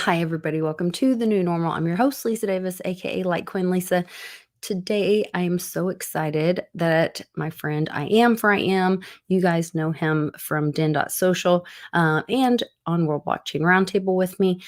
Hi, everybody. Welcome to the new normal. I'm your host, Lisa Davis, aka Litecoin Lisa. Today, I am so excited that my friend I Am for I Am, you guys know him from Den.social and on World Blockchain Roundtable with me.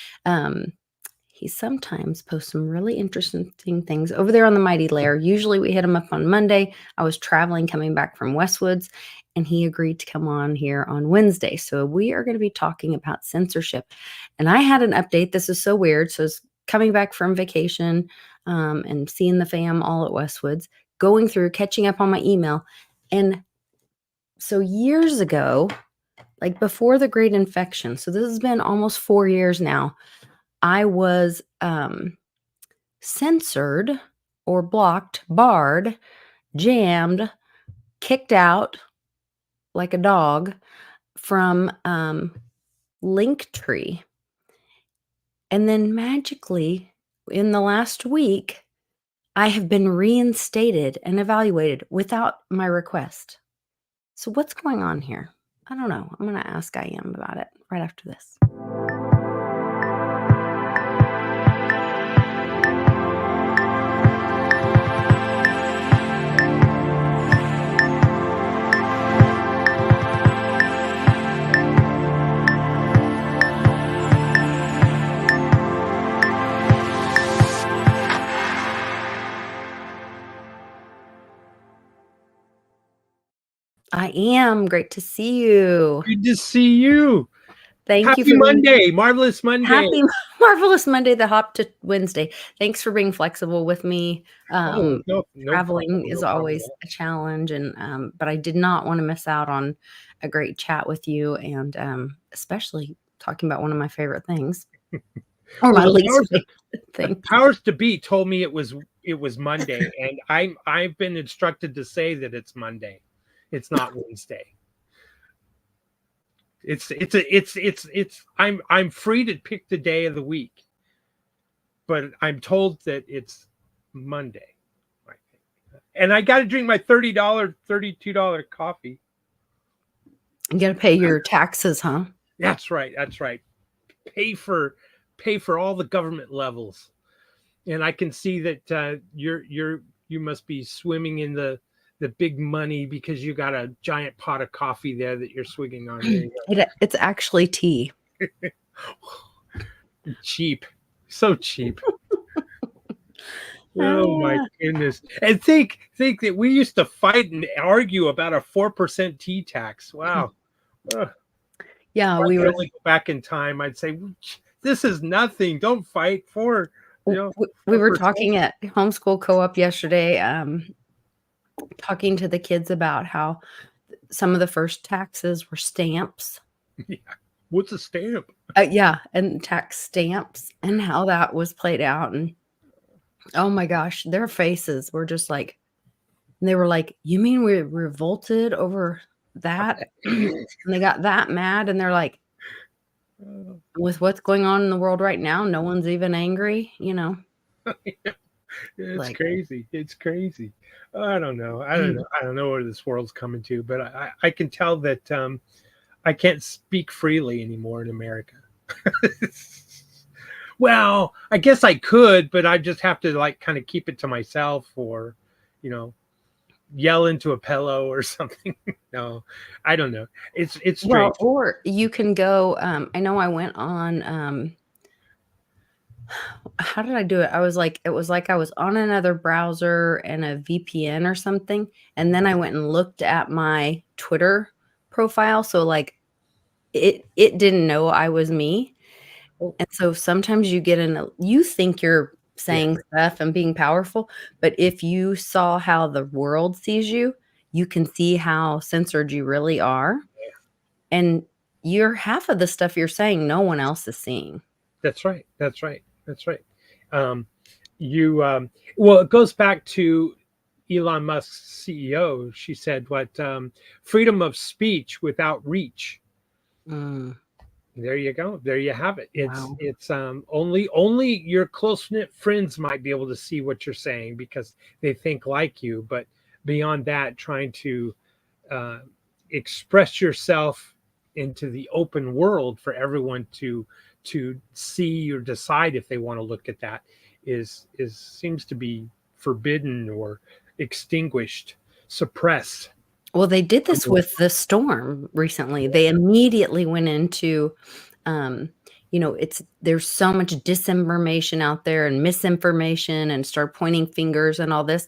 He sometimes posts some really interesting things over there on the Mighty Lair. Usually we hit him up on Monday. I was traveling coming back from Westwoods, and he agreed to come on here on Wednesday. So we are going to be talking about censorship. And I had an update. This is so weird. So it's coming back from vacation and seeing the fam all at Westwoods, going through, catching up on my email. And so years ago, like before the Great Infection, so this has been almost 4 years now, I was censored or blocked, barred, jammed, kicked out like a dog from Linktree. And then magically, in the last week, I have been reinstated and evaluated without my request. So what's going on here? I don't know. I'm going to ask I Am about it right after this. I Am. Great to see you. Good to see you. Thank you Happy for Monday. Marvelous Monday. Happy Marvelous Monday, the hop to Wednesday. Thanks for being flexible with me. No Traveling problem, is no problem. always a challenge, and but I did not want to miss out on a great chat with you, and especially talking about one of my favorite things, or my Well, least favorite thing. powers to be told me it was Monday, and I've been instructed to say that it's Monday. It's not Wednesday. I'm free to pick the day of the week, but I'm told that it's Monday. And I got to drink my $32 coffee. You got to pay your taxes, huh? That's right. Pay for all the government levels, and I can see that you must be swimming in the big money because you got a giant pot of coffee there that you're swigging on. It's actually tea. Cheap, so cheap. Oh my goodness! And think that we used to fight and argue about a 4% tea tax. Wow. Yeah, we would only go back in time. I'd say this is nothing. Don't fight for. We were talking at homeschool co-op yesterday, talking to the kids about how some of the first taxes were stamps. Yeah. What's a stamp? Yeah, and tax stamps, and how that was played out. And oh my gosh, their faces were just like, they were like, "You mean we revolted over that?" And they got that mad, and they're like, "With what's going on in the world right now, no one's even angry, you know." It's crazy. It's crazy. I don't know. I don't know where this world's coming to, but I can tell that I can't speak freely anymore in America. Well, I guess I could, but I just have to like kind of keep it to myself, or yell into a pillow or something. No, I don't know. It's strange. Well, or you can go. I know I went on. How did I do it? It was like I was on another browser and a VPN or something, and then I went and looked at my Twitter profile. So like, it didn't know I was me, and so sometimes you get you think you're saying stuff and being powerful, but if you saw how the world sees you, you can see how censored you really are, and you're half of the stuff you're saying no one else is seeing. That's right. Well, it goes back to Elon Musk's CEO. She said, freedom of speech without reach. There you go. There you have it. It's only your close-knit friends might be able to see what you're saying because they think like you. But beyond that, trying to express yourself into the open world for everyone to to see or decide if they want to look at that is seems to be forbidden or extinguished, suppressed. Well, they did this with the storm recently. They immediately went into, there's so much disinformation out there and misinformation and start pointing fingers and all this.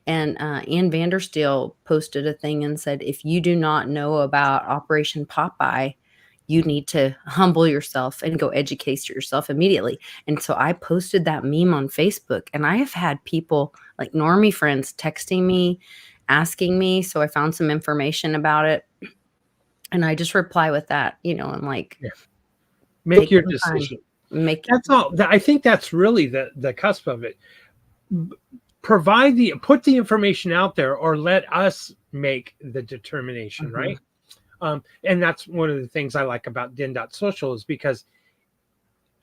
And Ann Vandersteel posted a thing and said, if you do not know about Operation Popeye, you need to humble yourself and go educate yourself immediately. And so I posted that meme on Facebook, and I have had people like normie friends texting me, asking me. So I found some information about it, and I just reply with that, I'm like, make your decision. That's all. I think that's really the cusp of it. Put the information out there, or let us make the determination, right? And that's one of the things I like about din.social, is because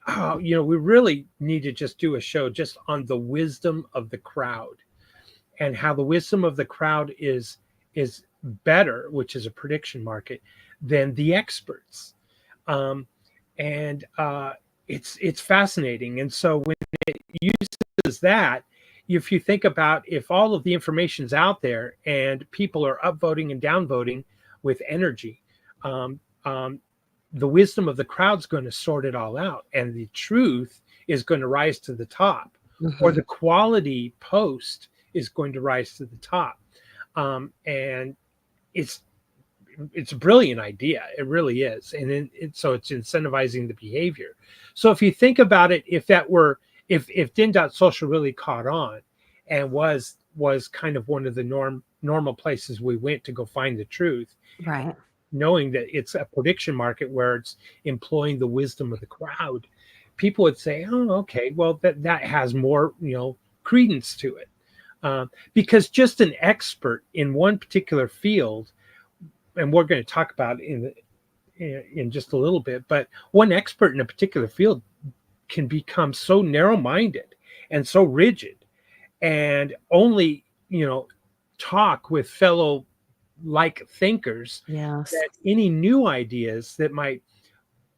we really need to just do a show just on the wisdom of the crowd, and how the wisdom of the crowd is better, which is a prediction market, than the experts. It's fascinating. And so when it uses that, if you think about, if all of the information's out there and people are upvoting and downvoting with energy, the wisdom of the crowd's going to sort it all out, and the truth is going to rise to the top, or the quality post is going to rise to the top. And it's a brilliant idea. It really is. And so it's incentivizing the behavior. So if you think about it, if din.social really caught on and was kind of one of the normal places we went to go find the truth, right, knowing that it's a prediction market where it's employing the wisdom of the crowd, people would say, oh, okay, well, that has more, credence to it. Because just an expert in one particular field, and we're going to talk about in just a little bit, but one expert in a particular field can become so narrow-minded and so rigid, and only, talk with fellow like thinkers, that any new ideas that might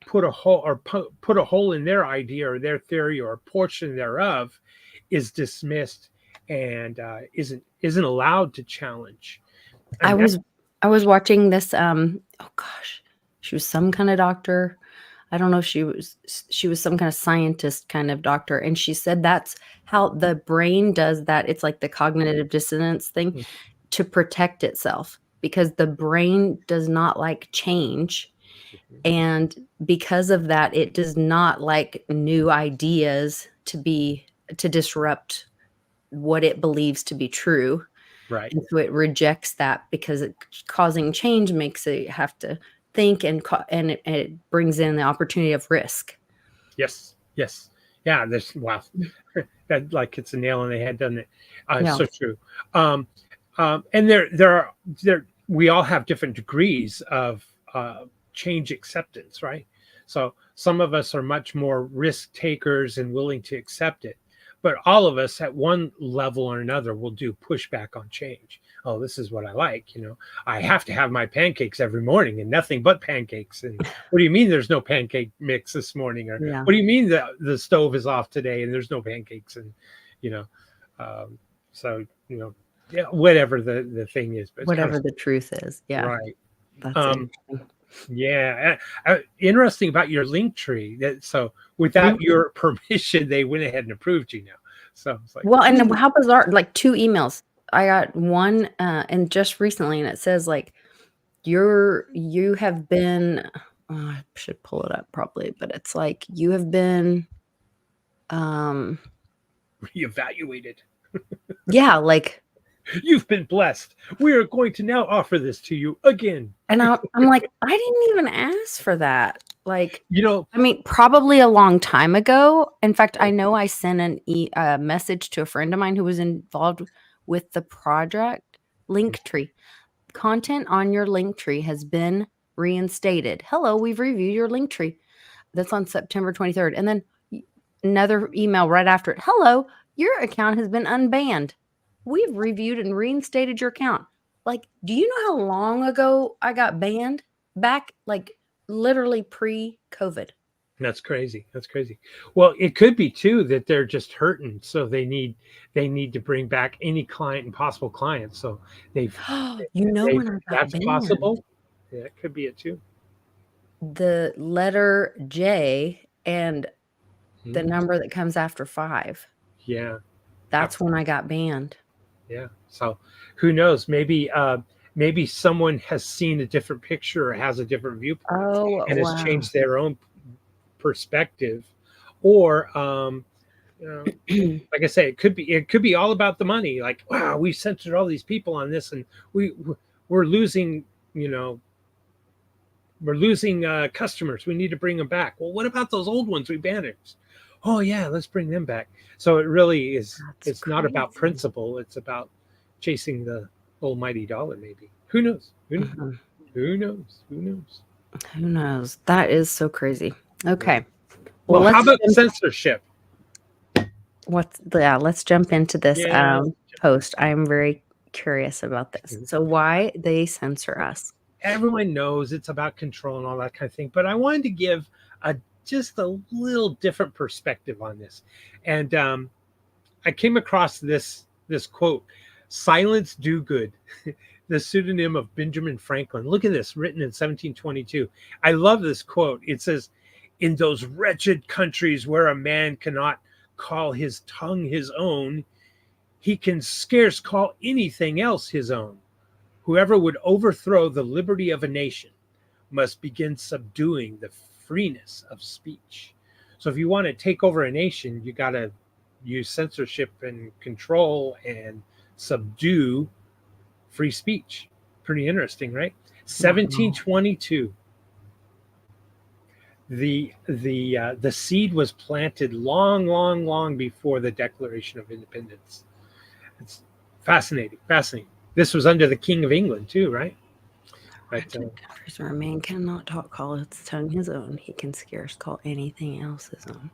put a hole in their idea or their theory or a portion thereof is dismissed and isn't allowed to challenge. I was watching this she was some kind of doctor. I don't know if she was some kind of scientist kind of doctor, and she said that's how the brain does that. It's like the cognitive dissonance thing, to protect itself, because the brain does not like change. And because of that, it does not like new ideas to disrupt what it believes to be true. Right. And so it rejects that, because causing change makes it have to think, and it brings in the opportunity of risk. Yes. Yeah. Wow. That, like, it's a nail on the head, doesn't it? So true. And we all have different degrees of change acceptance, right? So some of us are much more risk takers and willing to accept it, but all of us at one level or another will do pushback on change. Oh, this is what I like. I have to have my pancakes every morning and nothing but pancakes. And what do you mean there's no pancake mix this morning? Or what do you mean that the stove is off today and there's no pancakes? And, whatever the thing is. But whatever the truth is. Yeah. Right. That's interesting. Yeah. Interesting about your link tree. So without your permission, they went ahead and approved you now. So it's like, well, and how bizarre, like 2 emails. I got one, and just recently, and it says like, you have been, I should pull it up probably, but it's like, you have been, reevaluated. Yeah, like, you've been blessed. We are going to now offer this to you again. And I'm like, I didn't even ask for that. Like, I mean, probably a long time ago. In fact, I know I sent a message to a friend of mine who was involved with the project. Linktree. Content on your Linktree has been reinstated. Hello, we've reviewed your Linktree. That's on September 23rd. And then another email right after it. Hello, your account has been unbanned. We've reviewed and reinstated your account. Like, do you know how long ago I got banned? Back, like, literally pre-COVID. That's crazy. That's crazy. Well, it could be too that they're just hurting, so they need to bring back any client and possible clients. So they've You know they've when I got that's banned? possible. Yeah, it could be it too. The letter J and the Mhm. number that comes after 5. Yeah, That's when I absolutely. got banned. Yeah. So who knows? Maybe someone has seen a different picture or has a different viewpoint Oh, and has wow. changed their own perspective, or you know, like I say, it could be all about the money. Like, wow, we censored all these people on this, and we're losing, you know, we're losing customers. We need to bring them back. Well, what about those old ones we banished? Oh yeah, let's bring them back. So it really is. That's It's not about crazy. principle. It's about chasing the almighty dollar. Maybe. Who knows? Who knows? Mhm. Who knows? Who knows? Who knows? That is so crazy. Yeah. Okay. Well, Well, how let's about jump censorship? let's jump into this, Yeah. post. I'm very curious about this. So why they censor us? Everyone knows it's about control and all that kind of thing, but I wanted to give a just a little different perspective on this. And I came across this quote: "Silence do good." The pseudonym of Benjamin Franklin. Look at this, written in 1722. I love this quote. It says, "In those wretched countries where a man cannot call his tongue his own, he can scarce call anything else his own. Whoever would overthrow the liberty of a nation must begin subduing the freeness of speech." So if you want to take over a nation, you got to use censorship and control and subdue free speech. Pretty interesting, right? Wow. 1722. The seed was planted long, long, long before the Declaration of Independence. It's fascinating, fascinating. This was under the King of England too, right? But Wretched countries where a man cannot call his tongue his own, he can scarce call anything else his own.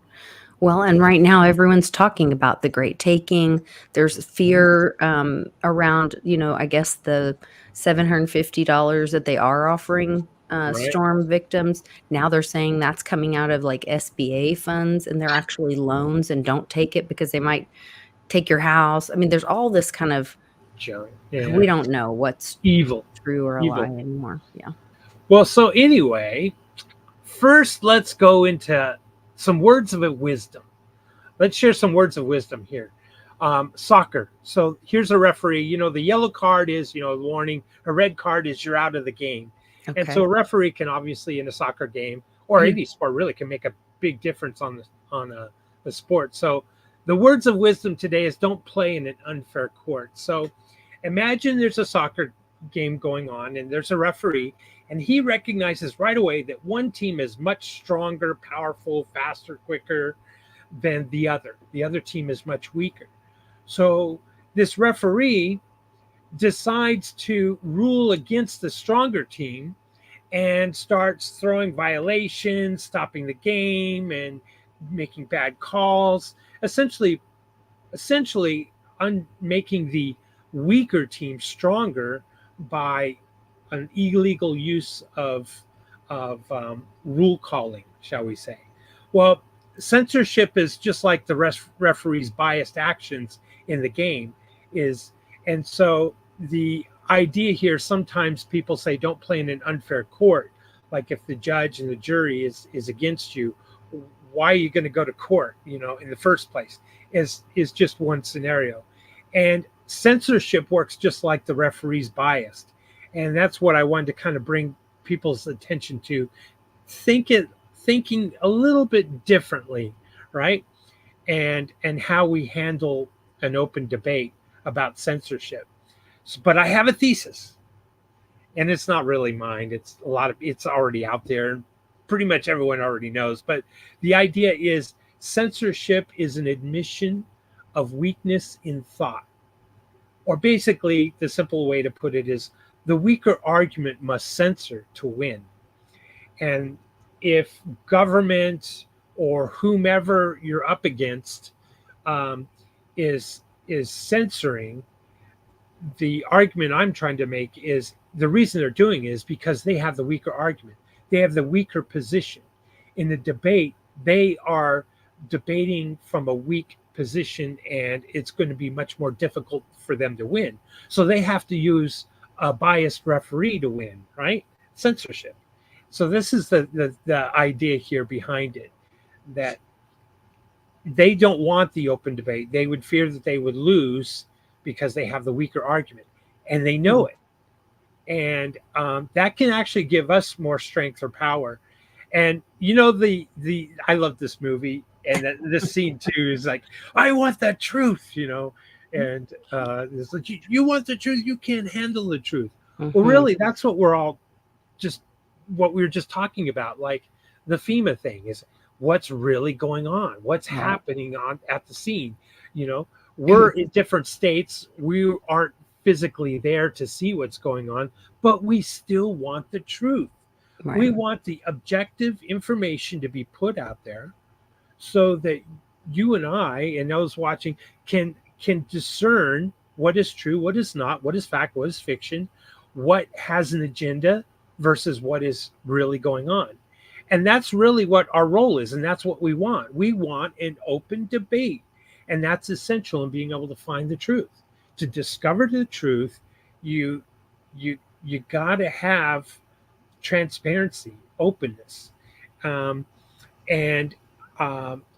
Well, and right now everyone's talking about the great taking. There's fear around, I guess the $750 that they are offering right, storm victims. Now they're saying that's coming out of like SBA funds and they're actually loans and don't take it because they might take your house. I mean, there's all this kind of, Joey. we Yeah, don't know what's evil, true or a lie evil. anymore. Yeah. Well, so anyway, first let's go into some words of wisdom. Let's share some words of wisdom here. Soccer. So here's a referee. The yellow card is, warning. A red card is you're out of the game. And so Okay. a referee can obviously in a soccer game or any sport really can make a big difference on the sport. So the words of wisdom today is don't play in an unfair court. So imagine there's a soccer game going on and there's a referee and he recognizes right away that one team is much stronger, powerful, faster, quicker than the other. The other team is much weaker. So this referee decides to rule against the stronger team and starts throwing violations, stopping the game, and making bad calls. Essentially, making the weaker team stronger by an illegal use of rule calling, shall we say? Well, censorship is just like the referee's biased actions in the game is, and so the idea here sometimes people say don't play in an unfair court. Like if the judge and the jury is against you, why are you going to go to court? In the first place, is just one scenario, and censorship works just like the referee's biased, and that's what I wanted to kind of bring people's attention to. Thinking a little bit differently, right? And how we handle an open debate about censorship. But I have a thesis, and it's not really mine. It's already out there. Pretty much everyone already knows. But the idea is censorship is an admission of weakness in thought. Or basically, the simple way to put it is the weaker argument must censor to win. And if government or whomever you're up against um, is censoring, the argument I'm trying to make is the reason they're doing it is because they have the weaker argument. They have the weaker position. in the debate, they are debating from a weak position, and it's going to be much more difficult for them to win. So they have to use a biased referee to win, right? Censorship. So this is the idea here behind it, that they don't want the open debate. They would fear that they would lose because they have the weaker argument, and they know it. And that can actually give us more strength or power. And you know, the I love this movie, and this scene too is like, I want that truth, you know, and it's like, you want the truth, you can't handle the truth. Well, really, that's what we're all just what we were just talking about, like the FEMA thing is what's really going on, what's happening on at the scene. You know, we're in different states, we aren't physically there to see what's going on, but we still want the truth. We want the objective information to be put out there so that you and I and those watching can discern what is true, what is not, what is fact, what is fiction, what has an agenda versus what is really going on. And that's really what our role is, and that's what we want. We want an open debate, and that's essential in being able to find the truth. To discover the truth, you got to have transparency, openness, and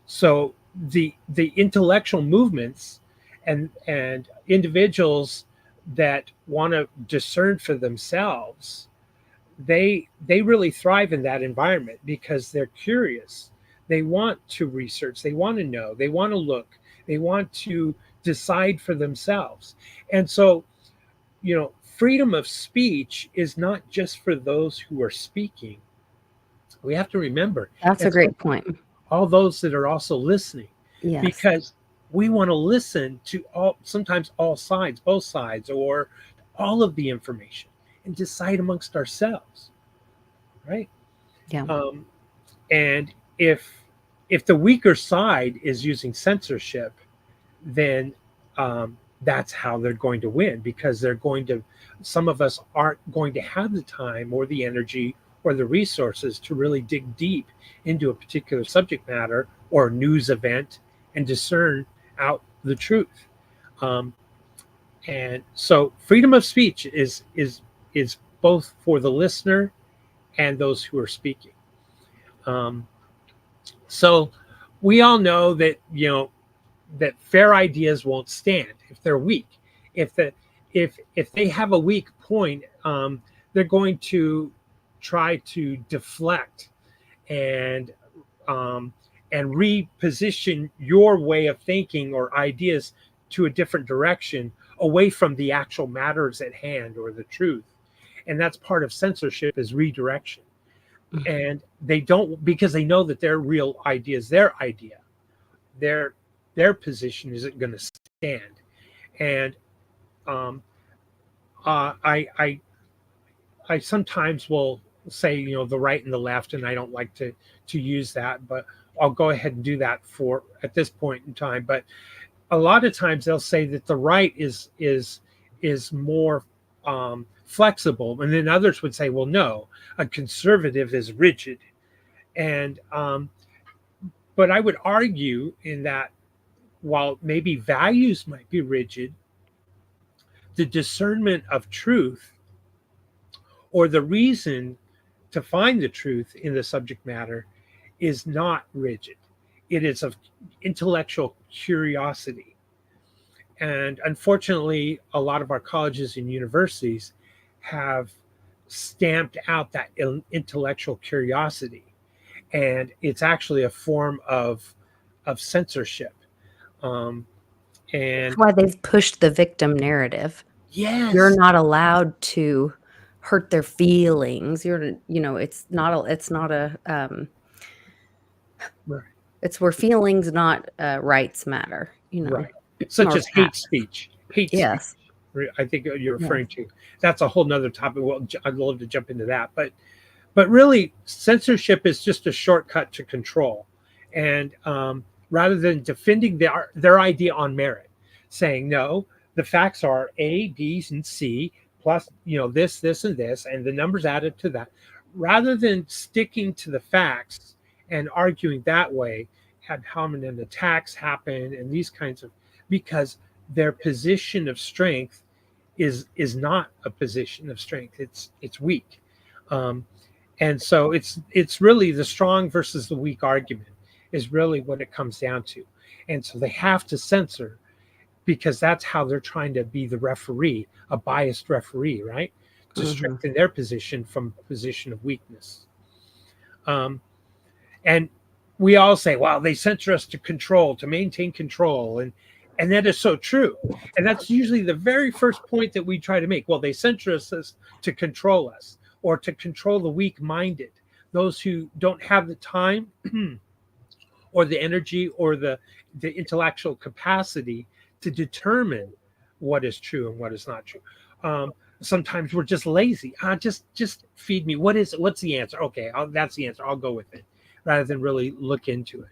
so the intellectual movements and individuals that want to discern for themselves, they really thrive in that environment because they're curious. They want to research, they want to know, they want to look, they want to decide for themselves. And so, you know, freedom of speech is not just for those who are speaking. We have to remember that's a great point. All those that are also listening, yes, because we want to listen to sometimes all sides, both sides, or all of the information, and decide amongst ourselves, right? Yeah. And if the weaker side is using censorship, then that's how they're going to win, because some of us aren't going to have the time or the energy or the resources to really dig deep into a particular subject matter or news event and discern out the truth. And so freedom of speech is both for the listener and those who are speaking. So we all know that, you know, that fair ideas won't stand if they're weak. If they have a weak point, they're going to try to deflect and reposition your way of thinking or ideas to a different direction, away from the actual matters at hand or the truth. And that's part of censorship, is redirection. And they don't, because they know that their real idea is their idea. Their position isn't going to stand. And I sometimes will say, you know, the right and the left, and I don't like to use that, but I'll go ahead and do that for at this point in time. But a lot of times they'll say that the right is more flexible, and then others would say, well, no, a conservative is rigid. And but I would argue in that while maybe values might be rigid, the discernment of truth, or the reason to find the truth in the subject matter, is not rigid. It is of intellectual curiosity. And unfortunately, a lot of our colleges and universities have stamped out that intellectual curiosity. And it's actually a form of censorship. And that's why they've pushed the victim narrative. yes, You're not allowed to hurt their feelings. You're, you know, it's not a right. It's where feelings, not rights, matter, you know. Right. Such as hate speech. Yes. Speech, I think you're referring to. That's a whole nother topic. Well, I'd love to jump into that. But really, censorship is just a shortcut to control. And rather than defending their idea on merit, saying, no, the facts are A, B, and C, plus, you know, this, and this, and the numbers added to that. Rather than sticking to the facts and arguing that way had hominid attacks happen and these kinds of, because their position of strength is not a position of strength. It's weak. Um, and so it's really the strong versus the weak argument is really what it comes down to. And so they have to censor because that's how they're trying to be the referee, a biased referee, right? To Mm-hmm. strengthen their position from a position of weakness. Um, and we all say, well, they censor us to control, to maintain control. And that is so true. And that's usually the very first point that we try to make. Well, they censor us to control us or to control the weak minded, those who don't have the time or the energy or the intellectual capacity to determine what is true and what is not true. Sometimes we're just lazy. Just feed me. What's the answer? Okay, that's the answer. I'll go with it, rather than really look into it.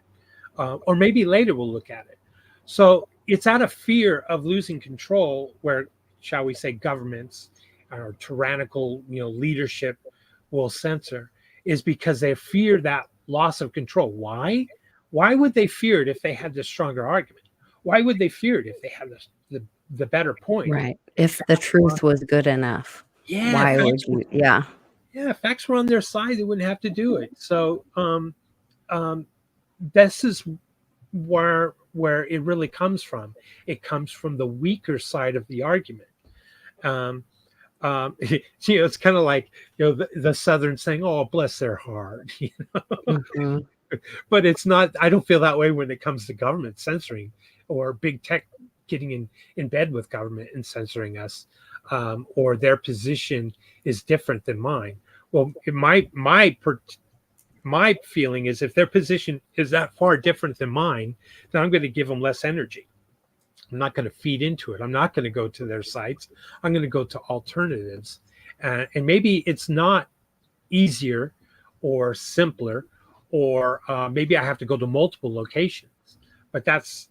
Or maybe later we'll look at it. So it's out of fear of losing control, where, shall we say, governments or tyrannical, leadership will censor, is because they fear that loss of control. Why? Why would they fear it if they had the stronger argument? Why would they fear it if they had the better point? Right. If the truth was good enough, Yeah, why would facts. you? Yeah. Yeah, facts were on their side. They wouldn't have to do it. So this is where it really comes from. It comes from the weaker side of the argument. It's kind of like the Southern saying, "Oh, bless their heart," Mm-hmm. but it's not. I don't feel that way when it comes to government censoring or big tech getting in bed with government and censoring us, or their position is different than mine. Well, my feeling is, if their position is that far different than mine, then I'm going to give them less energy. I'm not going to feed into it. I'm not going to go to their sites. I'm going to go to alternatives. And maybe it's not easier or simpler, or maybe I have to go to multiple locations. But that's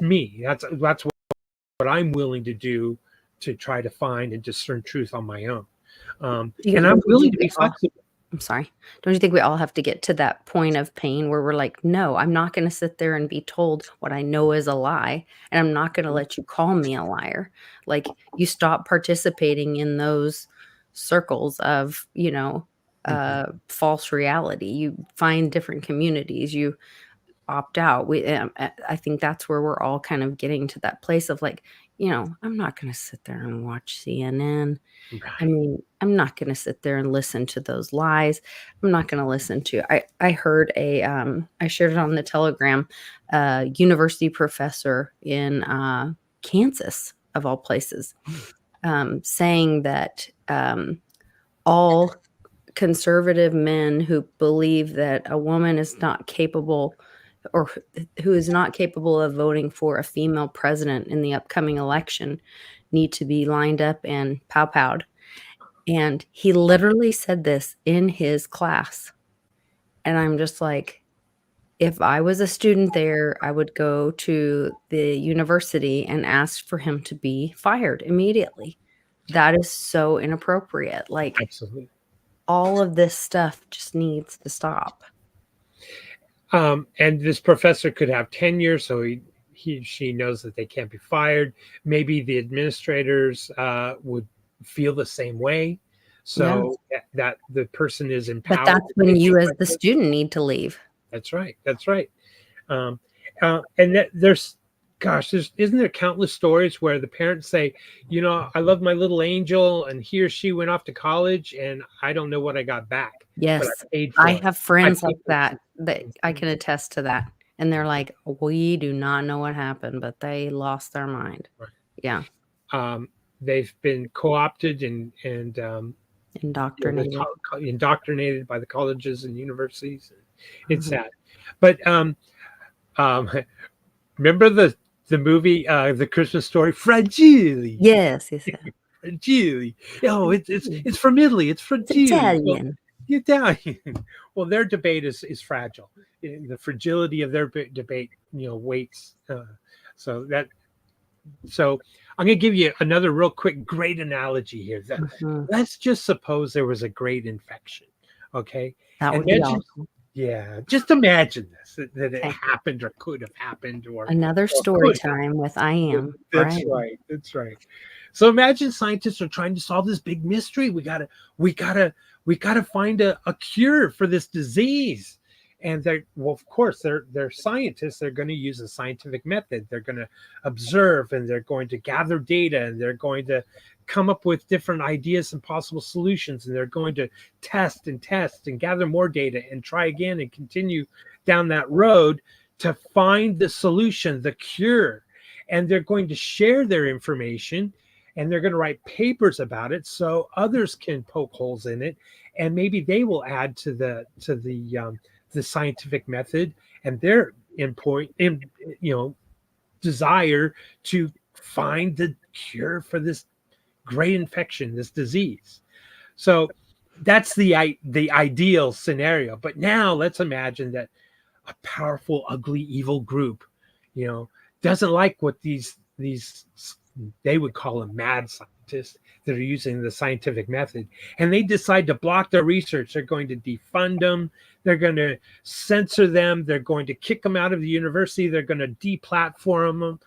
me. That's what I'm willing to do to try to find and discern truth on my own. And I'm willing to be flexible. I'm sorry. Don't you think we all have to get to that point of pain where we're like, no, I'm not going to sit there and be told what I know is a lie, and I'm not going to let you call me a liar. Like, you stop participating in those circles of, false reality. You find different communities. You opt out. I think that's where we're all kind of getting to that place of like, I'm not going to sit there and watch CNN. I Right. mean, I'm not going to sit there and listen to those lies. I'm not going to listen to. I heard I shared it on the Telegram. University professor in Kansas, of all places, saying that all conservative men who believe that a woman is not capable, or who is not capable of voting for a female president in the upcoming election, need to be lined up and pow-powed. And he literally said this in his class. And I'm just like, if I was a student there, I would go to the university and ask for him to be fired immediately. That is so inappropriate. Like, Absolutely. all of this stuff just needs to stop. And this professor could have tenure, so she knows that they can't be fired. Maybe the administrators would feel the same way, so that the person is empowered. But that's when you, as the student, need to leave. That's right. That's right. And isn't there countless stories where the parents say, I love my little angel, and he or she went off to college, and I don't know what I got back. Yes, but I paid for I it. have friends like that I can attest to that. And they're like, we do not know what happened, but they lost their mind. Right. Yeah. They've been co-opted and Indoctrinated. Indoctrinated by the colleges and universities. It's sad. But remember the movie, the Christmas Story, Fragile? Yes. Fragile. Oh, it's from Italy. It's fragile. Italian. Italian. Well, their debate is fragile. The fragility of their debate, weights. So I'm going to give you another real quick, great analogy here. Let's just suppose there was a great infection. Okay. That would be awesome. Yeah, just imagine this, that it Okay. happened or could have happened Another or story could have. time with I am, That's right? right. That's right. So imagine scientists are trying to solve this big mystery. We gotta, we gotta find a cure for this disease. And they're well, of course, they're scientists. They're going to use a scientific method. They're going to observe and they're going to gather data and they're going to come up with different ideas and possible solutions. And they're going to test and gather more data and try again and continue down that road to find the solution, the cure, and they're going to share their information and they're going to write papers about it so others can poke holes in it and maybe they will add to the scientific method and their endpoint in desire to find the cure for this great infection, this disease. So that's the ideal scenario. But now let's imagine that a powerful, ugly, evil group, you know, doesn't like what these they would call them mad scientists that are using the scientific method, and they decide to block their research. They're going to defund them. They're going to censor them. They're going to kick them out of the university. They're going to deplatform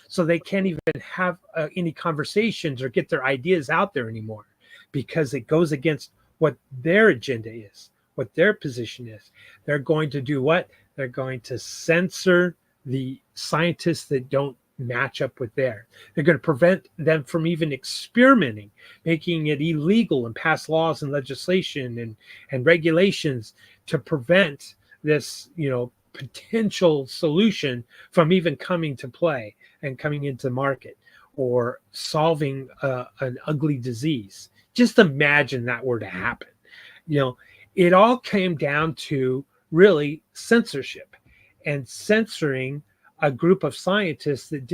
so they can't even have any conversations or get their ideas out there anymore because it goes against what their agenda is, what their position is. They're going to do what? They're going to censor the scientists that don't match up with their. They're going to prevent them from even experimenting, making it illegal and pass laws and legislation and regulations to prevent this, potential solution from even coming to play and coming into market or solving an ugly disease. Just imagine that were to happen. It all came down to really censorship and censoring a group of scientists that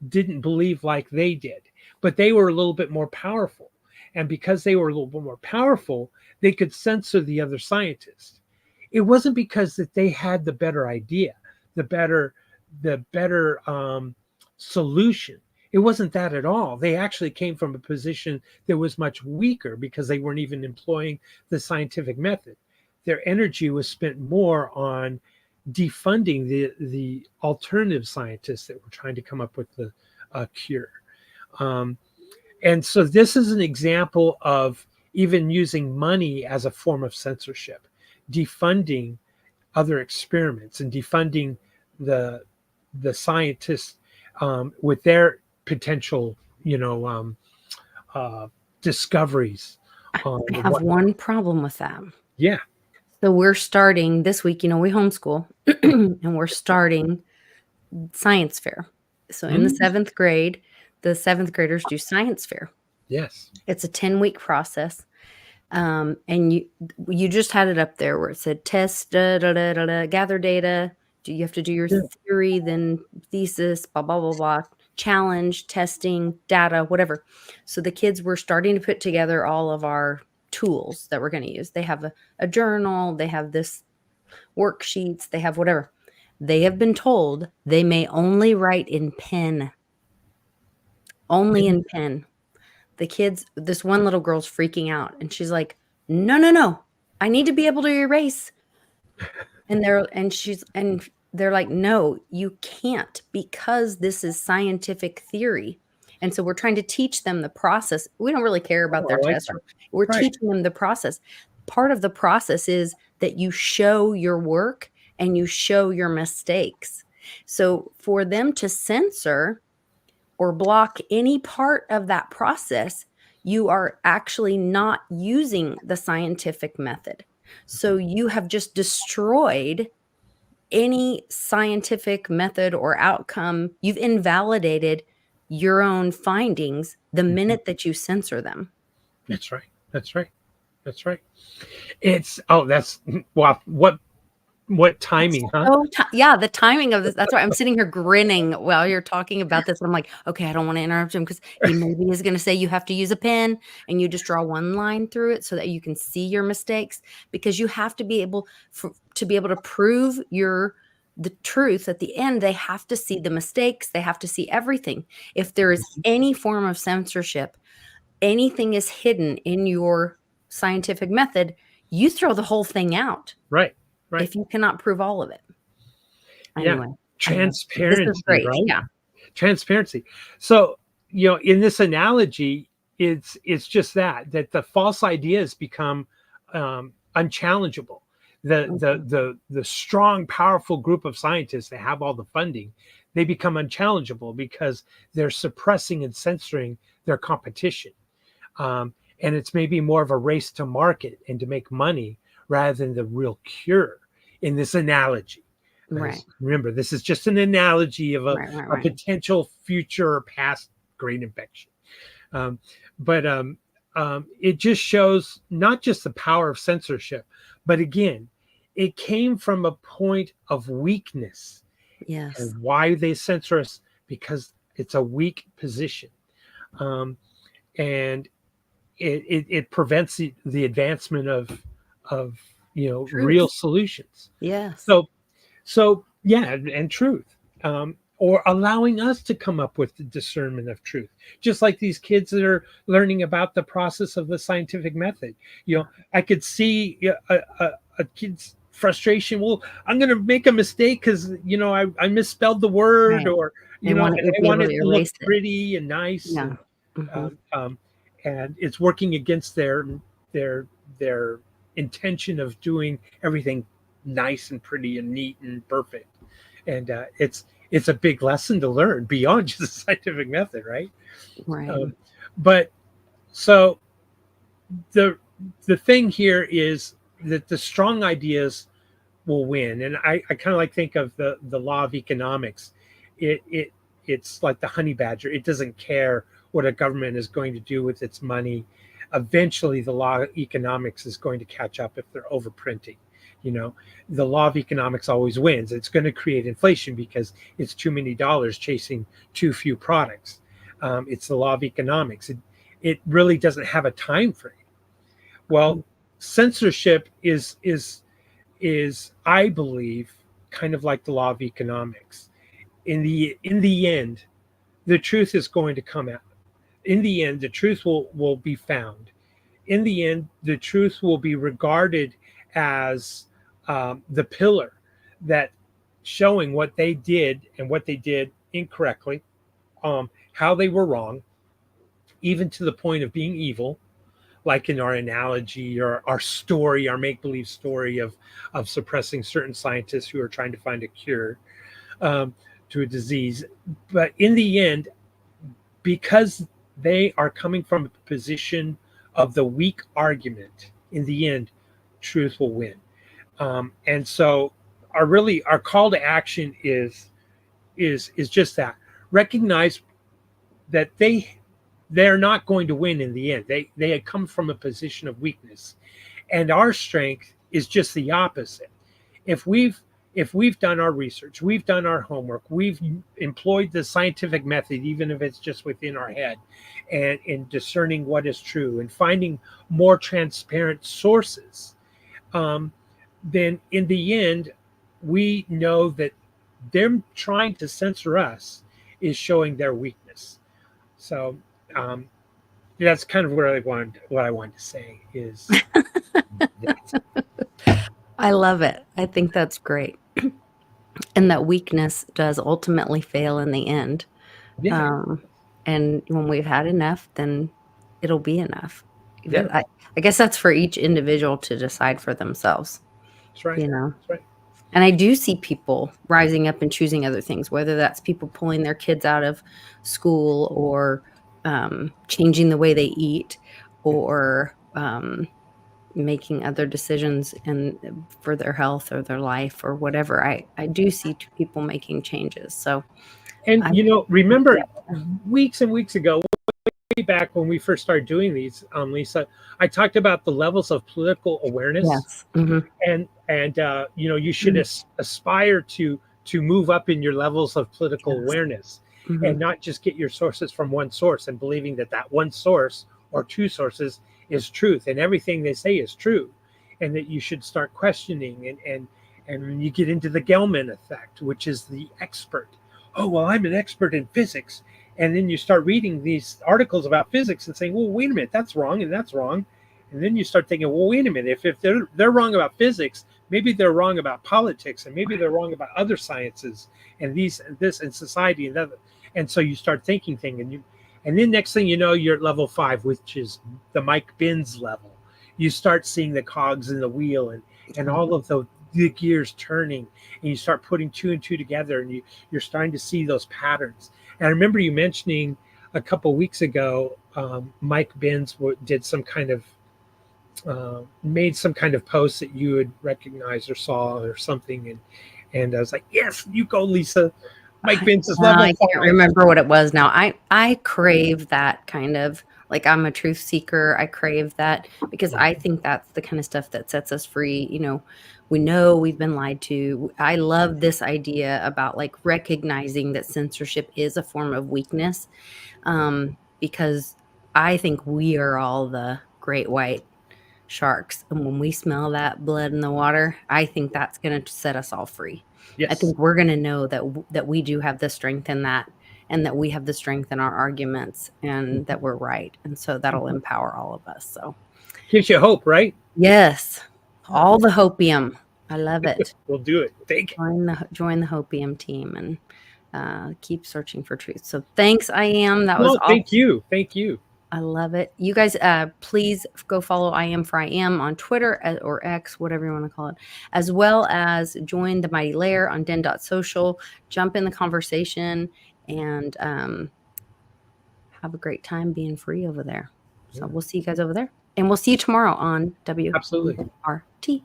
didn't believe like they did, but they were a little bit more powerful. And because they were a little bit more powerful, they could censor the other scientists. It wasn't because that they had the better idea, the better solution. It wasn't that at all. They actually came from a position that was much weaker because they weren't even employing the scientific method. Their energy was spent more on defunding the alternative scientists that were trying to come up with the cure. Um, and so this is an example of even using money as a form of censorship, defunding other experiments and defunding the scientists with their potential, discoveries. I have one problem with that. Yeah. So we're starting this week, we homeschool, and we're starting science fair. So in the 7th grade, the 7th graders do science fair. Yes. It's a 10-week process. And you just had it up there where it said test, gather data. You have to do your theory, then thesis, blah, blah, blah, blah, challenge, testing, data, whatever. So the kids were starting to put together all of our tools that we're going to use. They have a journal, they have this worksheets, they have whatever. They have been told they may only write in pen. Only in pen. The kids, this one little girl's freaking out and she's like, no, I need to be able to erase. And they're like, no, you can't, because this is scientific theory. And so we're trying to teach them the process. We don't really care about their test. We're teaching them the process. Part of the process is that you show your work and you show your mistakes. So for them to censor or block any part of that process, you are actually not using the scientific method. So you have just destroyed any scientific method or outcome. You've invalidated your own findings the minute that you censor them. That's right. That's right. That's right. That's wow. What timing, huh? Yeah, the timing of this. That's why I'm sitting here grinning while you're talking about this. I'm like, okay, I don't want to interrupt him because he maybe is going to say you have to use a pen and you just draw one line through it so that you can see your mistakes, because you have to be able to prove the truth at the end. They have to see the mistakes. They have to see everything. If there is any form of censorship, anything is hidden in your scientific method, you throw the whole thing out Right. Right. if you cannot prove all of it. Yeah. Anyway, this is Transparency, great. right? Yeah. Transparency. So, in this analogy, it's just that the false ideas become unchallengeable. Mhm. The strong, powerful group of scientists that have all the funding, they become unchallengeable because they're suppressing and censoring their competition. And it's maybe more of a race to market and to make money rather than the real cure in this analogy. Right. Remember, this is just an analogy of Right. Right. a Right. potential future or past grain infection. Um, but it just shows not just the power of censorship, but again, it came from a point of weakness. Yes. And why they censor us? Because it's a weak position. And it prevents the advancement of real Truth. solutions. Yes. So yeah, and truth, or allowing us to come up with the discernment of truth, just like these kids that are learning about the process of the scientific method. I could see a kid's frustration. Well, I'm going to make a mistake because I misspelled the word, Right. or They want and you to I be want able it to to look erase it. pretty and nice, Yeah. Hmm. um, um, and it's working against their their intention of doing everything nice and pretty and neat and perfect. And it's a big lesson to learn beyond just the scientific method, right? Right. But so the the thing here is that the strong ideas will win. And I kind of like think of the law of economics. It's like the honey badger. It doesn't care what a government is going to do with its money. Eventually, the law of economics is going to catch up if they're overprinting. You know, the law of economics always wins. It's going to create inflation because it's too many dollars chasing too few products. It's the law of economics. It really doesn't have a time frame. Well, censorship is I believe kind of like the law of economics. In the end, the truth is going to come out. In the end, the truth will be found. In the end, the truth will be regarded as the pillar that showing what they did and what they did incorrectly, how they were wrong, even to the point of being evil, like in our analogy or our story, our make believe story of suppressing certain scientists who are trying to find a cure um, to a disease. But in the end, because they are coming from a position of the weak argument, in the end, truth will win. And so, our call to action is just that: recognize that they're not going to win in the end. They had come from a position of weakness, and our strength is just the opposite. If we've done our research, we've done our homework, we've employed the scientific method, even if it's just within our head, and in discerning what is true and finding more transparent sources, um, then in the end, we know that them trying to censor us is showing their weakness. So um, that's kind of what I wanted to say is that. I love it. I think that's great. And that weakness does ultimately fail in the end. Yeah, Um, and when we've had enough, then it'll be enough. yeah, But I guess that's for each individual to decide for themselves, that's right. you know? That's right. And I do see people rising up and choosing other things, whether that's people pulling their kids out of school or changing the way they eat or making other decisions for their health or their life or whatever. I do see people making changes. So And I remember yeah. weeks and weeks ago, way back when we first started doing these, Lisa, I talked about the levels of political awareness, Yes. Hmm. and you should aspire to move up in your levels of political Yes. awareness, Hmm. and not just get your sources from one source and believing that one source or two sources is truth and everything they say is true, and that you should start questioning and when you get into the Gelman effect, which is the expert. Oh, well, I'm an expert in physics. And then you start reading these articles about physics and saying, well, wait a minute, that's wrong and that's wrong. And then you start thinking, well, wait a minute, if they're wrong about physics, maybe they're wrong about politics, and maybe they're wrong about other sciences and this and society and other. And so you start thinking and then next thing you know, you're at level 5, which is the Mike Binns level. You start seeing the cogs in the wheel and all of the gears turning, and you start putting 2 and 2 together, and you're starting to see those patterns. And I remember you mentioning a couple weeks ago, Mike Binns did some kind of made some kind of post that you had recognized or saw or something, and I was like, yes, you go, Lisa. Mike Binns is level I 5. can't remember what it was now. I crave that kind of, like, I'm a truth seeker. I crave that because I think that's the kind of stuff that sets us free. We know we've been lied to. I love this idea about like recognizing that censorship is a form of weakness, because I think we are all the great white sharks. And when we smell that blood in the water, I think that's going to set us all free. I Yes. think we're going to know that we do have the strength in that, and that we have the strength in our arguments, and that we're right. And so that'll empower all of us. So Gives you hope, right? yes, all the hopium. I love it. We'll do it. Join the hopium team and keep searching for truth. So thanks, I am. That was No, all. thank you. Thank you. I love it. You guys, please go follow I Am for I Am on Twitter or X, whatever you want to call it, as well as join the Mighty Lair on den.social. Jump in the conversation and have a great time being free over there. So we'll see you guys over there. And we'll see you tomorrow on Absolutely. WRT.